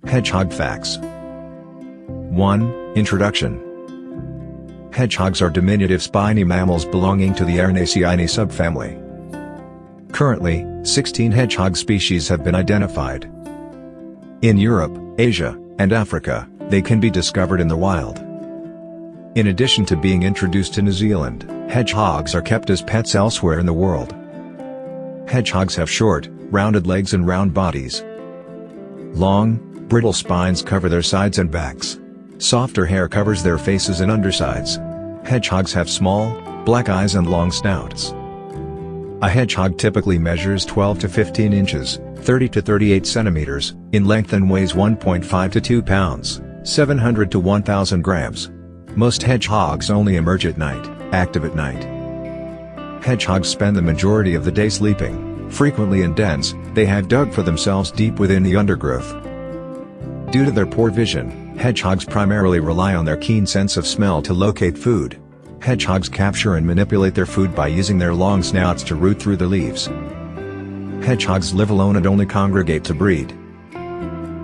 Hedgehog facts. 1. Introduction. Hedgehogs are diminutive spiny mammals belonging to the Erinaceae subfamily. Currently, 16 hedgehog species have been identified. In Europe, Asia, and Africa, they can be discovered in the wild. In addition to being introduced to New Zealand, hedgehogs are kept as pets elsewhere in the world. Hedgehogs have short, rounded legs and round bodies. Long, brittle spines cover their sides and backs. Softer hair covers their faces and undersides. Hedgehogs have small, black eyes and long snouts. A hedgehog typically measures 12 to 15 inches, 30 to 38 centimeters, in length and weighs 1.5 to 2 pounds, 700 to 1,000 grams. Most hedgehogs only emerge at night, active at night. Hedgehogs spend the majority of the day sleeping, frequently in dens they have dug for themselves deep within the undergrowth. Due to their poor vision, hedgehogs primarily rely on their keen sense of smell to locate food. Hedgehogs capture and manipulate their food by using their long snouts to root through the leaves. Hedgehogs live alone and only congregate to breed.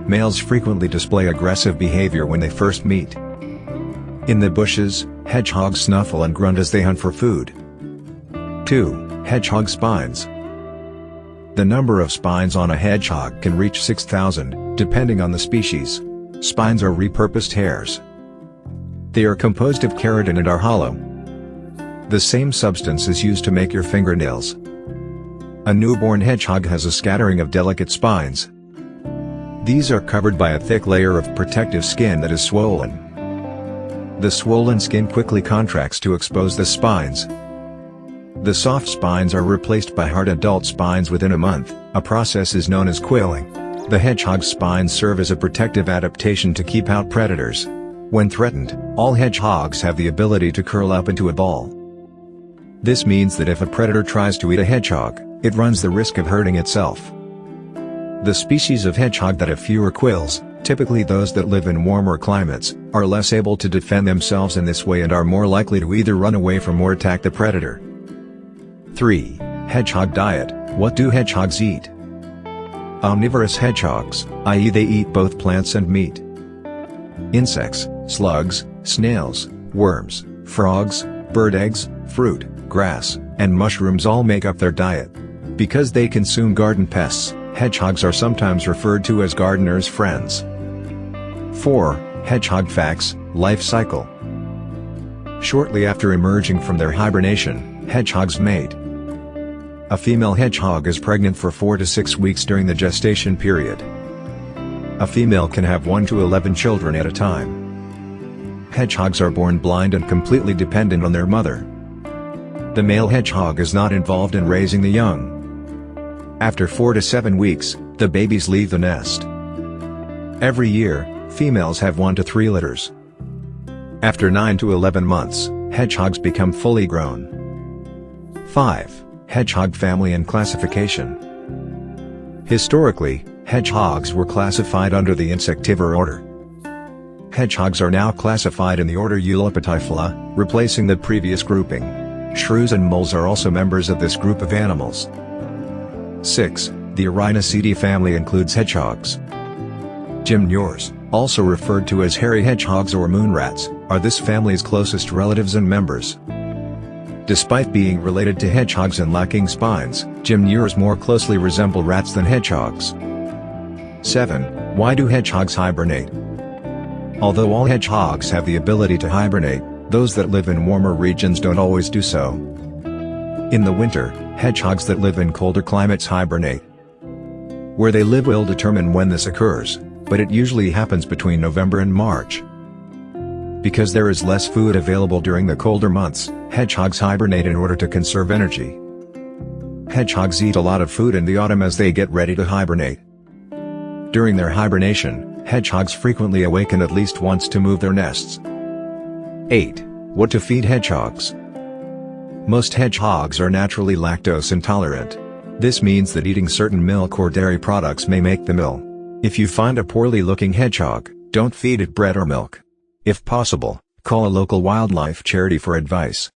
Males frequently display aggressive behavior when they first meet. In the bushes, hedgehogs snuffle and grunt as they hunt for food. 2. Hedgehog spines. The number of spines on a hedgehog can reach 6,000, depending on the species. Spines are repurposed hairs. They are composed of keratin and are hollow. The same substance is used to make your fingernails. A newborn hedgehog has a scattering of delicate spines. These are covered by a thick layer of protective skin that is swollen. The swollen skin quickly contracts to expose the spines. The soft spines are replaced by hard adult spines within a month. A process is known as quilling. The hedgehog's spines serve as a protective adaptation to keep out predators. When threatened, all hedgehogs have the ability to curl up into a ball. This means that if a predator tries to eat a hedgehog, it runs the risk of hurting itself. The species of hedgehog that have fewer quills, typically those that live in warmer climates, are less able to defend themselves in this way and are more likely to either run away from or attack the predator. 3. Hedgehog diet. What do hedgehogs eat? Omnivorous hedgehogs, i.e. they eat both plants and meat. Insects, slugs, snails, worms, frogs, bird eggs, fruit, grass, and mushrooms all make up their diet. Because they consume garden pests, hedgehogs are sometimes referred to as gardeners' friends. 4. Hedgehog facts. Life cycle. Shortly after emerging from their hibernation, hedgehogs mate. A female hedgehog is pregnant for 4 to 6 weeks during the gestation period. A female can have 1 to 11 children at a time. Hedgehogs are born blind and completely dependent on their mother. The male hedgehog is not involved in raising the young. After 4 to 7 weeks, the babies leave the nest. Every year, females have 1 to 3 litters. After 9 to 11 months, hedgehogs become fully grown. 5. Hedgehog family and classification. Historically, hedgehogs were classified under the insectivore order. Hedgehogs are now classified in the order Eulopatyphylla, replacing the previous grouping. Shrews and moles are also members of this group of animals. 6. The Erinaceae family includes hedgehogs. Gymnures, also referred to as hairy hedgehogs or moon rats, are this family's closest relatives and members. Despite being related to hedgehogs and lacking spines, gymnures more closely resemble rats than hedgehogs. 7. Why do hedgehogs hibernate? Although all hedgehogs have the ability to hibernate, those that live in warmer regions don't always do so. In the winter, hedgehogs that live in colder climates hibernate. Where they live will determine when this occurs, but it usually happens between November and March. Because there is less food available during the colder months, hedgehogs hibernate in order to conserve energy. Hedgehogs eat a lot of food in the autumn as they get ready to hibernate. During their hibernation, hedgehogs frequently awaken at least once to move their nests. 8. What to feed hedgehogs? Most hedgehogs are naturally lactose intolerant. This means that eating certain milk or dairy products may make them ill. If you find a poorly looking hedgehog, don't feed it bread or milk. If possible, call a local wildlife charity for advice.